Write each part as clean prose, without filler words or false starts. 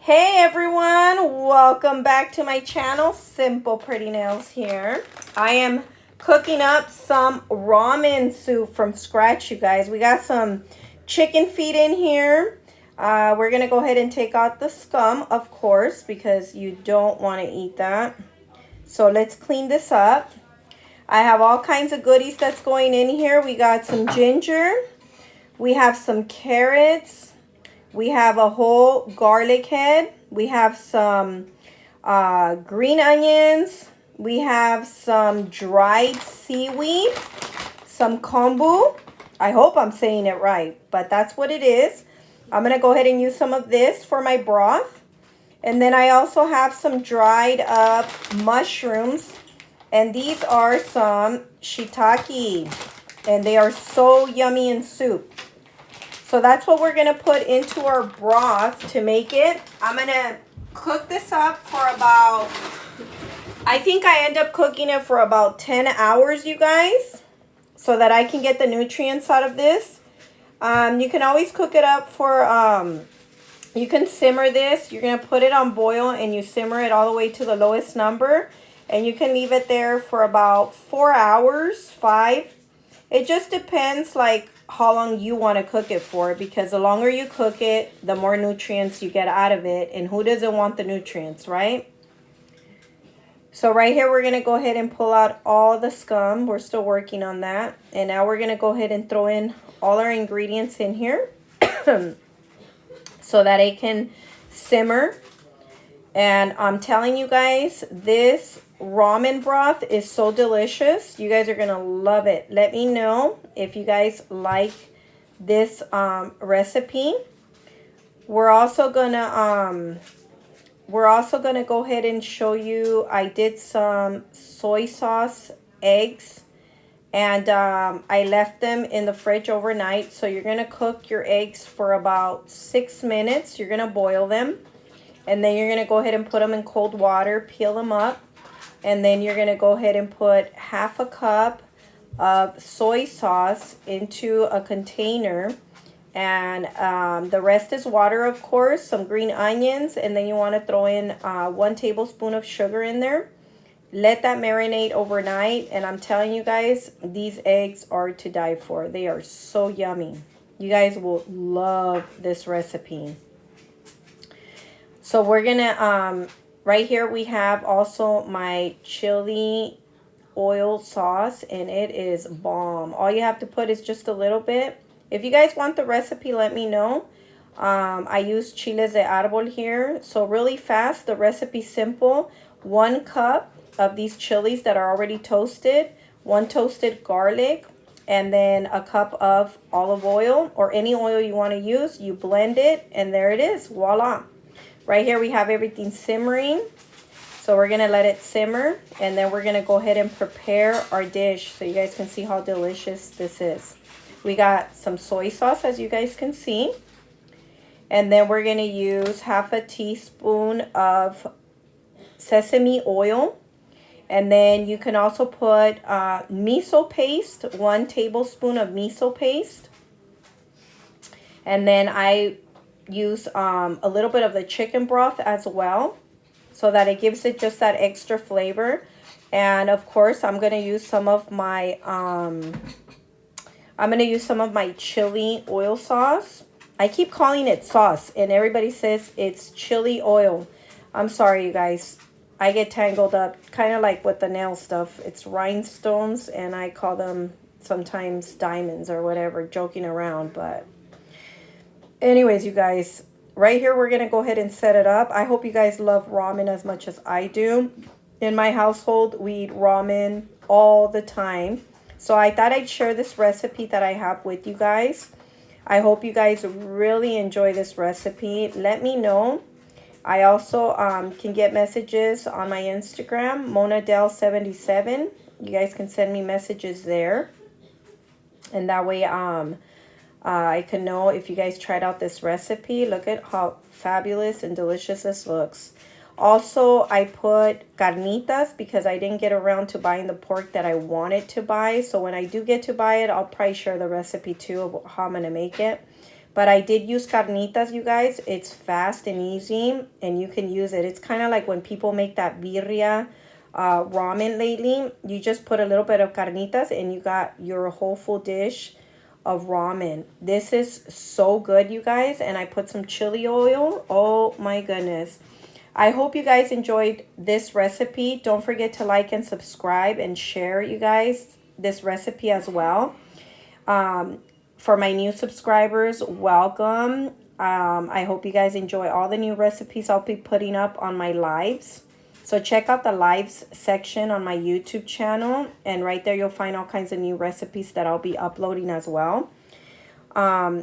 Hey everyone, welcome back to my channel. Simple Pretty Nails here. I am cooking up some ramen soup from scratch, you guys. We got some chicken feet in here. We're gonna go ahead and take out the scum, of course, because you don't want to eat that. So let's clean this up. I have all kinds of goodies that's going in here. We got some ginger, we have some carrots, we have a whole garlic head. We have some green onions. We have some dried seaweed, some kombu. I hope I'm saying it right, but that's what it is. I'm going to go ahead and use some of this for my broth. And then I also have some dried up mushrooms. And these are some shiitake. And they are so yummy in soup. So that's what we're going to put into our broth to make it. I'm going to cook this up for about, I think I end up cooking it for about 10 hours, you guys, so that I can get the nutrients out of this. You can always cook it up for, you can simmer this. You're going to put it on boil and you simmer it all the way to the lowest number. And you can leave it there for about 4 hours, 5. It just depends, like, how long you want to cook it for, because the longer you cook it, the more nutrients you get out of it, and who doesn't want the nutrients, right? So right here we're going to go ahead and pull out all the scum. We're still working on that, and now we're going to go ahead and throw in all our ingredients in here so that it can simmer. And I'm telling you guys, this ramen broth is so delicious. You guys are gonna love it. Let me know if you guys like this recipe. We're also gonna go ahead and show you. I did some soy sauce eggs, and I left them in the fridge overnight. So you're gonna cook your eggs for about 6 minutes. You're gonna boil them, and then you're gonna go ahead and put them in cold water, peel them up. And then you're going to go ahead and put half a cup of soy sauce into a container. And the rest is water, of course, some green onions. And then you want to throw in 1 tablespoon of sugar in there. Let that marinate overnight. And I'm telling you guys, these eggs are to die for. They are so yummy. You guys will love this recipe. So we're going to... right here we have also my chili oil sauce, and it is bomb. All you have to put is just a little bit. If you guys want the recipe, let me know. I use chiles de árbol here. So really fast, the recipe's simple. 1 cup of these chilies that are already toasted, 1 toasted garlic, and then a cup of olive oil or any oil you want to use. You blend it, and there it is. Voila. Right here we have everything simmering. So we're going to let it simmer. And then we're going to go ahead and prepare our dish so you guys can see how delicious this is. We got some soy sauce, as you guys can see. And then we're going to use half a teaspoon of sesame oil. And then you can also put miso paste, 1 tablespoon of miso paste. And then I use a little bit of the chicken broth as well, so that it gives it just that extra flavor. And of course I'm going to use some of my chili oil sauce. I keep calling it sauce and everybody says it's chili oil. I'm sorry, you guys, I get tangled up kind of like with the nail stuff. It's rhinestones, and I call them sometimes diamonds or whatever, joking around. But anyways, you guys, right here we're going to go ahead and set it up. I hope you guys love ramen as much as I do. In my household, we eat ramen all the time. So I thought I'd share this recipe that I have with you guys. I hope you guys really enjoy this recipe. Let me know. I also can get messages on my Instagram, monadel77. You guys can send me messages there. And that way I can know if you guys tried out this recipe. Look at how fabulous and delicious this looks. Also, I put carnitas because I didn't get around to buying the pork that I wanted to buy. So when I do get to buy it, I'll probably share the recipe too of how I'm going to make it. But I did use carnitas, you guys. It's fast and easy, and you can use it. It's kind of like when people make that birria ramen lately. You just put a little bit of carnitas, and you got your whole full dish of ramen. This is so good, you guys. And I put some chili oil. Oh my goodness. I hope you guys enjoyed this recipe. Don't forget to like and subscribe and share, you guys, this recipe as well. For my new subscribers, welcome. I hope you guys enjoy all the new recipes I'll be putting up on my lives. So check out the lives section on my YouTube channel. And right there, you'll find all kinds of new recipes that I'll be uploading as well.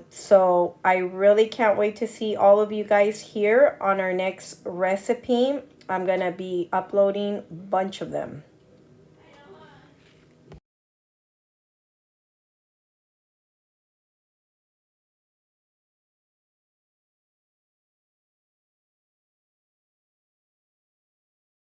So I really can't wait to see all of you guys here on our next recipe. I'm going to be uploading a bunch of them.